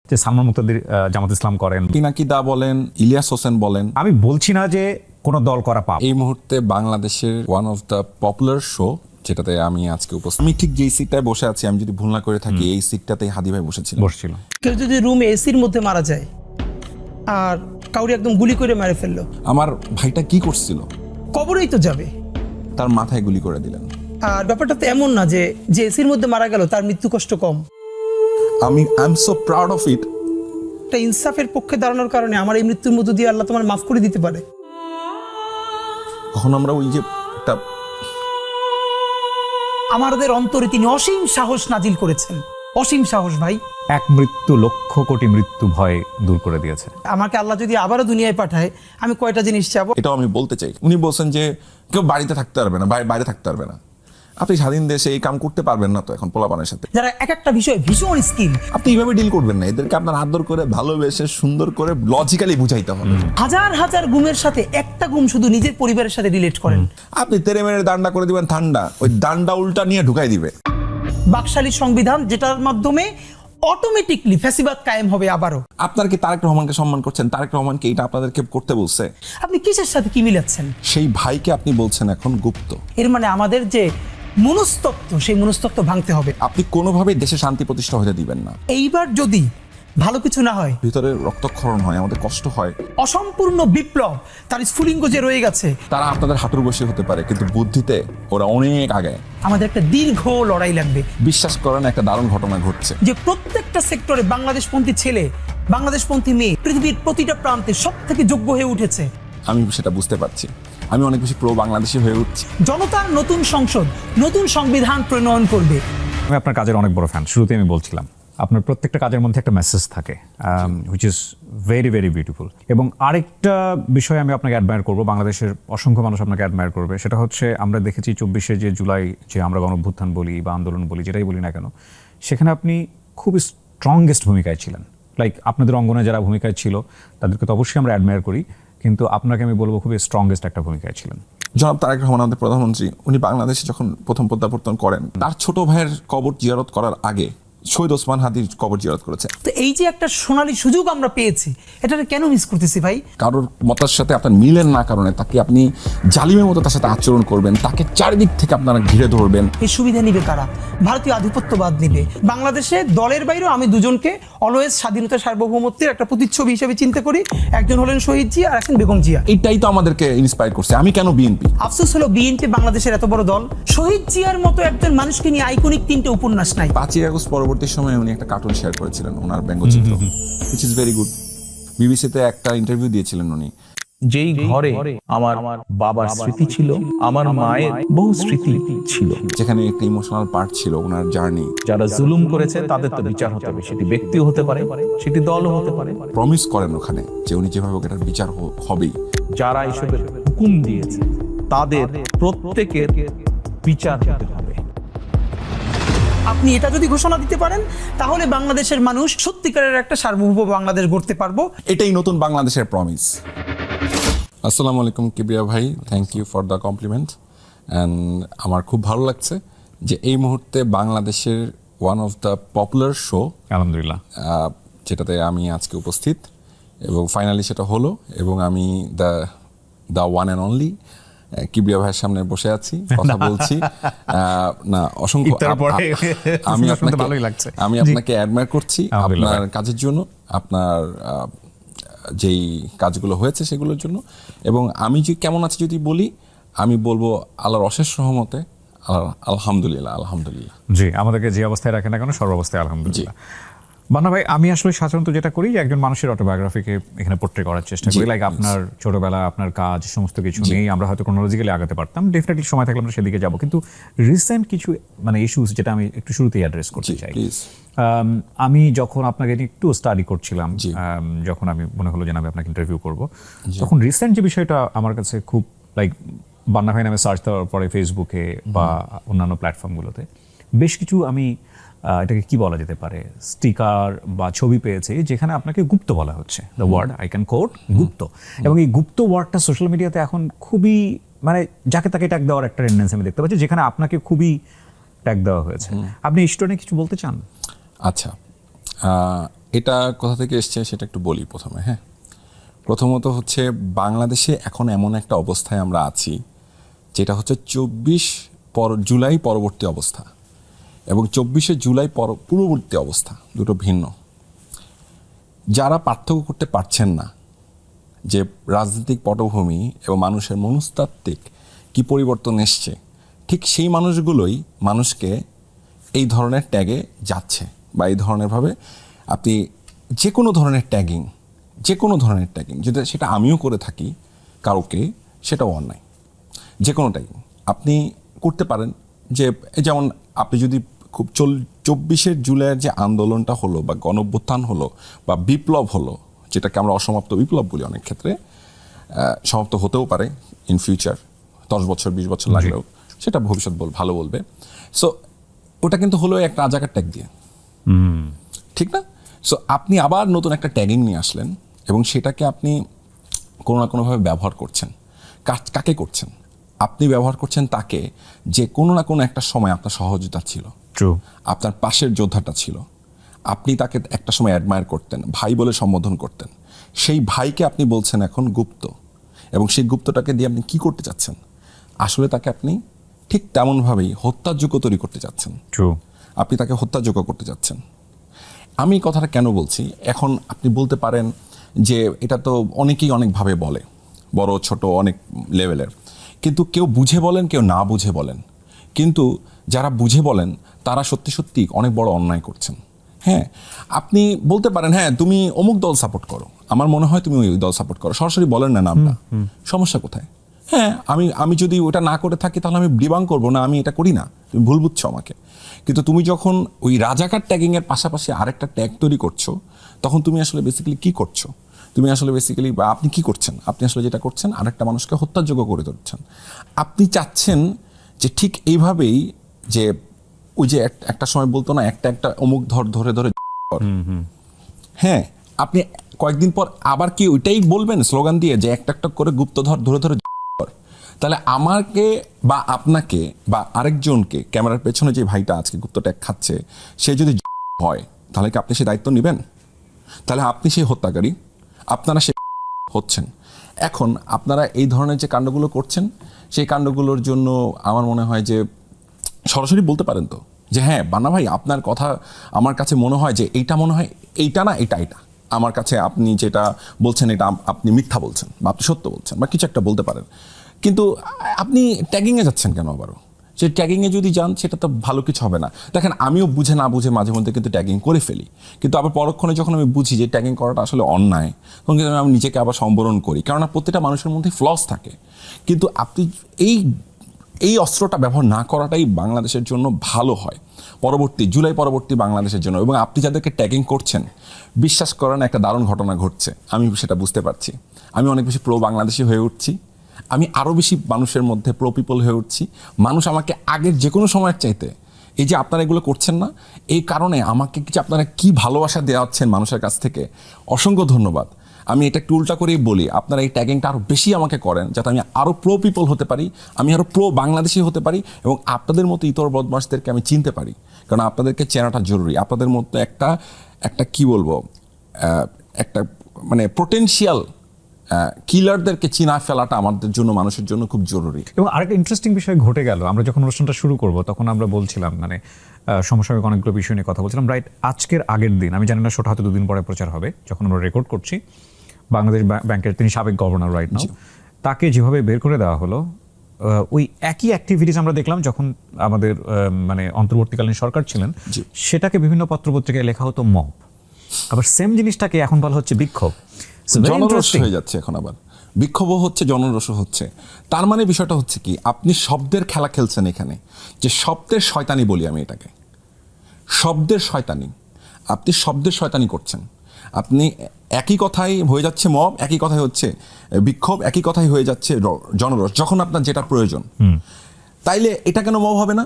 যে সালমান মুক্তাদির জামাত ইসলাম করেন, পিনাকি দা বলেন, ইলিয়াস হোসেন বলেন। আমি বলছি না যে কোনো দল করা পাপ। এই মুহূর্তে বাংলাদেশের one of the popular show যেটাতে আমি আজকে উপস্থিত, আমি ঠিক যেই সিটটায় বসে আছি, আমি যদি ভুল না করে থাকি এই সিটটাতেই হাদি ভাই বসেছিল। কেউ যদি রুমে এসির মধ্যে মারা যায় আর কাউরি একদম গুলি করে মেরে ফেললো, আমার ভাইটা কি করছিল? কবরেই তো যাবে। তার মাথায় গুলি করে দিলেন। আর ব্যাপারটা তো এমন না যে যে এসির মধ্যে মারা গেল তার মৃত্যু কষ্ট কম। I am so proud of it. একটা ইনসাফের পক্ষে দাঁড়ানোর কারণে আমার এই মৃত্যুর মধ্য দিয়ে আল্লাহ তোমার মাফ করে দিতে পারে। কখন আমরা ওই যে একটা আমাদের অন্তরে তিনি অসীম সাহস নাজিল করেছেন, অসীম সাহস ভাই। এক মৃত্যু লক্ষ কোটি মৃত্যু ভয় দূর করে দিয়েছে। আমাকে আল্লাহ যদি আবারও দুনিয়ায় পাঠায় আমি কয়টা জিনিস চাবো? এটাও আমি বলতে চাই। উনি বলছেন যে কেউ বাড়িতে থাকতে পারবে না, বাইরে থাকতে পারবে না। আপনি স্বাধীন দেশে এই কাম করতে পারবেন না তো এখন পোলাপানের সাথে, যারা এক একটা বিষয়ে ভীষণ স্কিল। আপনি এইভাবে ডিল করবেন না। এদেরকে আপনার আদর করে ভালোবেসে সুন্দর করে লজিক্যালি বুঝাইতে হবে। হাজার হাজার গুমের সাথে একটা গুম শুধু নিজের পরিবারের সাথে রিলেট করেন। আপনি তেরে মেরে দান্ডা করে দিবেন ঠান্ডা, ওই দান্ডা উল্টা নিয়ে ঢুকাই দিবে। বাকশালী সংবিধান যেটার মাধ্যমে অটোমেটিকলি ফ্যাসিবাদ কায়েম হবে আবারও। আপনার কি তারেক রহমানকে সম্মান করছেন? তারেক রহমানকে এটা আপনাদেরকে করতে বলছে? আপনি কিসের সাথে কি মিলাচ্ছেন? সেই ভাইকে আপনি বলছেন এখন গুপ্ত। এর মানে আমাদের যে মনস্তত্ত্ব, সেই মনস্তত্ত্ব ভাঙতে হবে। আপনি কোনোভাবেই দেশে শান্তি প্রতিষ্ঠা হতে দিবেন না। এইবার যদি ভালো কিছু না হয়, ভিতরে রক্তক্ষরণ হয়, আমাদের কষ্ট হয়, অসম্পূর্ণ বিপ্লব তার স্ফুলিঙ্গ যে রয়ে গেছে, তারা আপনাদের হাঁটুর বসে হতে পারে, কিন্তু বুদ্ধিতে ওরা অনেক আগে। আমাদের একটা দীর্ঘ লড়াই লাগবে। বিশ্বাস করেন, একটা দারুণ ঘটনা ঘটছে যে প্রত্যেকটা সেক্টরে বাংলাদেশপন্থী ছেলে, বাংলাদেশপন্থী মেয়ে পৃথিবীর প্রতিটা প্রান্তে সব থেকে যোগ্য হয়ে উঠেছে। আমি সেটা বুঝতে পারছি। আমি অনেক বেশি প্রো বাংলাদেশি হয়ে উঠছি। জনতার নতুন সংসদ, নতুন সংবিধান প্রণয়ন করবে। আমি আপনার কাজের অনেক বড় ফ্যান। শুরুতে আমি বলছিলাম আপনার প্রত্যেকটা কাজের মধ্যে একটা মেসেজ থাকে, which is very very beautiful. এবং আরেকটা বিষয় আমি আপনাকে অ্যাডমায়ার করবো, বাংলাদেশের অসংখ্য মানুষ আপনাকে অ্যাডমায়ার করবে, সেটা হচ্ছে আমরা দেখেছি 24শে যে জুলাই, যে আমরা গণঅভ্যুত্থান বলি বা আন্দোলন বলি, যেটাই বলি না কেন, সেখানে আপনি খুব স্ট্রংগেস্ট ভূমিকায় ছিলেন। লাইক আপনাদের অঙ্গনে যারা ভূমিকায় ছিল তাদেরকে তো অবশ্যই আমরা অ্যাডমায়ার করি, কিন্তু আপনাকে আমি বলবো খুবই স্ট্রংগেস্ট একটা ভূমিকায় ছিলেন। জনাব তারেক রহমান আমাদের প্রধানমন্ত্রী, উনি বাংলাদেশে যখন প্রথম প্রত্যাবর্তন করেন, তার ছোট ভাইয়ের কবর জিয়ারত করার আগে শহীদ ওসমান হাদির কবর জিয়ারত করেছে। তো এই যে একটা সোনালী সুযোগ আমরা পেয়েছি, এটাকে কেন মিস করতেছি ভাই? কারোর মতের সাথে আপনার মিলেন না কারণে তাকে আপনি জালিমের মতো তার সাথে আচরণ করবেন, তাকে চারিদিক থেকে আপনারা ঘিরে ধরবেন। এই সুবিধা নিবে কারা? ভারতীয় আধিপত্যবাদ নিবে। বাংলাদেশে দলের বাইরেও আমি দুজনকে অলওয়েজ স্বাধীনতা সার্বভৌমত্বের একটা প্রতিচ্ছবি হিসেবে চিন্তা করি। একজন হলেন শহীদ জিয়া আর একজন বেগম জিয়া। এটাই তো আমাদেরকে ইন্সপায়ার করছে। আমি কেন বিএনপি? আফসোস হলো বিএনপি বাংলাদেশের এত বড় দল, শহীদ জিয়ার মতো একজন মানুষকে নিয়ে আইকনিক 3টে উপন্যাস নাই। 5ই আগস্ট পরবর্তী সময়ে উনি একটা কার্টুন শেয়ার করেছিলেন, ওনার ব্যঙ্গচিত্র, হুইচ ইজ ভেরি গুড। বিবিসিতে একটা ইন্টারভিউ দিয়েছিলেন উনি। যেই ঘরে আমার বাবার স্মৃতি ছিল, আমার মায়ের বহু স্মৃতি ছিল, যেখানে একটা ইমোশনাল পার্ট ছিল ওনার জার্নি। যারা জুলুম করেছে তাদের তো বিচার হতে হবে। সেটি ব্যক্তিও হতে পারে, সেটি দলও হতে পারে। প্রমিস করেন ওখানে যে উনি যেভাবে হোক এটার বিচার হবেই। যারা এসবের হুকুম দিয়েছে তাদের প্রত্যেকের বিচার হতে হবে। আপনি এটা যদি ঘোষণা দিতে পারেন তাহলে বাংলাদেশের মানুষ সত্যিকারের একটা সার্বভৌম বাংলাদেশ গড়তে পারবো। এটাই নতুন বাংলাদেশের প্রমিস। আসসালামু আলাইকুম কিবরিয়া ভাই, thank you for the compliment. And আমার খুব ভালো লাগছে যে এই মুহূর্তে বাংলাদেশের one of the popular show, আলহামদুলিল্লাহ, যেটাতে আমি আজকে উপস্থিত এবং ফাইনালি সেটা হলো, এবং আমি the one and only Kibria ভাইয়ের সামনে বসে আছি, কথা বলছি। না, অসংখ্য আমি আপনাকে অ্যাডমায়ার করছি আপনার কাজের জন্য, আপনার যেই কাজগুলো হয়েছে সেগুলোর জন্য। এবং আমি যে কেমন আছি যদি বলি, আমি বলবো আল্লাহর অশেষ রহমতে আলহামদুলিল্লাহ। আলহামদুলিল্লাহ। জি, আমাদেরকে যে অবস্থায় রাখেন না কেন সর্বাবস্থায় আলহামদুলিল্লাহ। বান্না ভাই, আমি আসলে সাধারণত যেটা করি যে একজন মানুষের অটোবায়োগ্রাফিকে এখানে পোর্ট্রে করার চেষ্টা করি। লাইক আপনার ছোটবেলা, আপনার কাজ, সমস্ত কিছু নিয়ে আমরা হয়তো ক্রোনোলজিক্যালি আগাতে পারতাম, ডেফিনেটলি সময় থাকলে আমরা সেদিকে যাবো। কিন্তু রিসেন্ট কিছু ইস্যুস যেটা আমি একটু শুরুতেই অ্যাড্রেস করতে চাই। আমি যখন আপনাকে নিয়ে একটু স্টাডি করছিলাম, যখন আমি মনে হলো যে আমি আপনাকে ইন্টারভিউ করবো, তখন রিসেন্ট যে বিষয়টা আমার কাছে খুব লাইক বান্না ভাই নামে সার্চ দেওয়ার পরে ফেসবুকে বা অন্যান্য প্ল্যাটফর্মগুলোতে বেশ কিছু আমি এটাকে কি বলা যেতে পারে, স্টিকার বা ছবি পেয়েছি যেখানে আপনাকে গুপ্ত বলা হচ্ছে, the word I can quote গুপ্ত। এবং এই গুপ্ত ওয়ার্ডটা সোশ্যাল মিডিয়াতে এখন খুবই মানে যাকে তাকে ট্যাগ দেওয়ার একটা টেন্ডেন্সি আমি দেখতে পাচ্ছি, যেখানে আপনাকে খুবই ট্যাগ দেওয়া হয়েছে। আপনি এই স্টোরি নিয়ে কিছু বলতে চান? আচ্ছা, এটা কোথা থেকে এসছে সেটা একটু বলি প্রথমে। হ্যাঁ, প্রথমত হচ্ছে বাংলাদেশে এখন এমন একটা অবস্থায় আমরা আছি যেটা হচ্ছে 24 জুলাই পরবর্তী অবস্থা এবং 24শে জুলাই পূর্ববর্তী অবস্থা, দুটো ভিন্ন। যারা পার্থক্য করতে পারছেন না যে রাজনৈতিক পটভূমি এবং মানুষের মনস্তাত্ত্বিক কি পরিবর্তন এসছে, ঠিক সেই মানুষগুলোই মানুষকে এই ধরনের ট্যাগে যাচ্ছে বা এই ধরনেরভাবে আপনি যে কোনো ধরনের ট্যাগিং যদি সেটা আমিও করে থাকি কাউকে, সেটাও অন্যায়। যে কোনো ট্যাগিং আপনি করতে পারেন। যে যেমন আপনি যদি খুব 24শে জুলাইয়ের যে আন্দোলনটা হলো বা গণঅভ্যুত্থান হলো বা বিপ্লব হলো, যেটাকে আমরা অসমাপ্ত বিপ্লব বলি অনেক ক্ষেত্রে, সমাপ্ত হতেও পারে ইন ফিউচার, 10 বছর 20 বছর লাগলেও, সেটা ভবিষ্যৎ ভালো বলবে। সো ওটা কিন্তু হলো একটা রাজাকার ট্যাগ দিয়ে, ঠিক না? সো আপনি আবার নতুন একটা ট্যাগিং নিয়ে আসলেন এবং সেটাকে আপনি কোনো না কোনোভাবে ব্যবহার করছেন। কাকে করছেন? আপনি ব্যবহার করছেন তাকে যে কোনো না কোনো একটা সময় আপনার সহযোগিতা ছিল, আপনার পাশের যোদ্ধাটা ছিল, আপনি তাকে একটা সময় অ্যাডমায়ার করতেন, ভাই বলে সম্বোধন করতেন। সেই ভাইকে আপনি বলছেন এখন গুপ্ত, এবং সেই গুপ্তটাকে দিয়ে আপনি কি করতে চাচ্ছেন? আসলে তাকে আপনি ঠিক তেমনভাবেই হত্যার যোগ্য তৈরি করতে চাচ্ছেন। আপনি তাকে হত্যাযোগ্য করতে চাচ্ছেন। আমি কথাটা কেন বলছি, এখন আপনি বলতে পারেন যে এটা তো অনেকেই অনেকভাবে বলে, বড় ছোট অনেক লেভেলের, কিন্তু কেউ বুঝে বলেন, কেউ না বুঝে বলেন। কিন্তু যারা বুঝে বলেন তারা সত্যি সত্যি অনেক বড় অন্যায় করছেন। হ্যাঁ, আপনি বলতে পারেন হ্যাঁ তুমি অমুক দল সাপোর্ট করো, আমার মনে হয় তুমি ওই দল সাপোর্ট করো, সরাসরি বলেন না নামটা, সমস্যা কোথায়? হ্যাঁ, আমি যদি ওটা না করে থাকি তাহলে আমি ডিবাং করবো না, আমি এটা করি না, তুমি ভুল বুঝছো আমাকে। কিন্তু তুমি যখন ওই রাজাকার ট্যাগিংয়ের পাশাপাশি আরেকটা ট্যাগ তৈরি করছো, তখন তুমি আসলে বেসিক্যালি কি করছো? তুমি আসলে বেসিক্যালি বা আপনি কি করছেন? আপনি আসলে যেটা করছেন আরেকটা মানুষকে হত্যাযোগ্য করে তুলছেন। আপনি চাচ্ছেন যে ঠিক এইভাবেই, যে ওই যে একটা সময় বলতো না, একটা অমুক ধরে হ্যাঁ, আপনি কয়েকদিন পর আবার কি ওইটাই বলবেন স্লোগান দিয়ে যে একটা করে গুপ্তধর ধরে তাহলে আমাকে বা আপনাকে বা আরেকজনকে, ক্যামেরার পেছনে যে ভাইটা আজকে গুপ্ত ট্যাগ খাচ্ছে, সে যদি হয় তাহলে কি আপনি সেই দায়িত্ব নেবেন? তাহলে আপনি সেই হত্যাকারী, আপনারা সে হচ্ছেন। এখন আপনারা এই ধরনের যে কাণ্ডগুলো করছেন, সেই কাণ্ডগুলোর জন্য আমার মনে হয় যে সরাসরি বলতে পারেন তো যে হ্যাঁ বান্না ভাই, আপনার কথা আমার কাছে মনে হয় যে এইটা মনে হয় এইটা না, এটা আমার কাছে আপনি যেটা বলছেন এটা আপনি মিথ্যা বলছেন বা আপনি সত্য বলছেন বা কিছু একটা বলতে পারেন। কিন্তু আপনি ট্যাগিংয়ে যাচ্ছেন কেন আবারও? সেই ট্যাগিংয়ে যদি যান সেটা তো ভালো কিছু হবে না। দেখেন, আমিও বুঝে না বুঝে মাঝে মধ্যে কিন্তু ট্যাগিং করে ফেলি, কিন্তু আবার পরক্ষণে যখন আমি বুঝি যে ট্যাগিং করাটা আসলে অন্যায়, তখন কিন্তু আমি নিজেকে আবার সম্বরণ করি, কেননা প্রত্যেকটা মানুষের মধ্যে ফ্লস থাকে। কিন্তু আপনি এই অস্ত্রটা ব্যবহার না করাটাই বাংলাদেশের জন্য ভালো হয়, জুলাই পরবর্তী বাংলাদেশের জন্য। এবং আপনি যাদেরকে ট্যাগিং করছেন, বিশ্বাস করেন একটা দারুণ ঘটনা ঘটছে, আমি সেটা বুঝতে পারছি। আমি অনেক বেশি প্রো বাংলাদেশি হয়ে উঠছি, আমি আরও বেশি মানুষের মধ্যে প্রো পিপল হয়ে উঠছি। মানুষ আমাকে আগের যে কোনো সময়ের চাইতে, এই যে আপনারা এগুলো করছেন না, এই কারণে আমাকে যে আপনারা কি ভালোবাসা দেওয়াচ্ছেন মানুষের কাছ থেকে, অসংখ্য ধন্যবাদ। আমি এটা একটু উল্টা করেই বলি, আপনারা এই ট্যাগিংটা আরও বেশি আমাকে করেন, যাতে আমি আরও প্রো পিপল হতে পারি, আমি আরও প্রো বাংলাদেশি হতে পারি, এবং আপনাদের মতো ইতর বদমাশদেরকে আমি চিনতে পারি। কারণ আপনাদেরকে চেনাটা জরুরি। আপনাদের মতো একটা কি বলবো, একটা মানে পোটেনশিয়াল কিলারদেরকে চিনা ফেলাটা আমাদের জন্য, মানুষের জন্য খুব জরুরি। এবং আরেকটা ইন্টারেস্টিং বিষয় ঘটে গেল, আমরা যখন অনুষ্ঠানটা শুরু করব তখন আমরা বলছিলাম, মানে সমসাময়িক অনেকগুলো বিষয় নিয়ে কথা বলছিলাম। রাইট, আজকের আগের দিন, আমি জানি না শোটা হয়তো 2 দিন পরে প্রচার হবে, যখন আমরা রেকর্ড করছি, বাংলাদেশ ব্যাংকের তিনি সাবেক গভর্নর রাইট নাও, তাকে যেভাবে বের করে দেওয়া হলো, ওই একই অ্যাক্টিভিটিস আমরা দেখলাম যখন আমাদের মানে অন্তর্বর্তীকালীন সরকার ছিলেন, সেটাকে বিভিন্ন পত্রপত্রিকায় লেখা হতো মব, আবার সেম জিনিসটাকে এখন বলা হচ্ছে বিক্ষোভ। জনরোষ হয়ে যাচ্ছে, এখন আবার বিক্ষোভও হচ্ছে, জনরোষও হচ্ছে। তার মানে বিষয়টা হচ্ছে কি, আপনি শব্দের খেলা খেলছেন এখানে, যে শব্দের শয়তানি বলি আমি এটাকে, শব্দের শয়তানি। আপনি শব্দের শয়তানি করছেন। আপনি একই কথাই হয়ে যাচ্ছে মব, একই কথাই হচ্ছে বিক্ষোভ, একই কথাই হয়ে যাচ্ছে জনরোষ, যখন আপনার যেটা প্রয়োজন। তাইলে এটা কেন মব হবে না?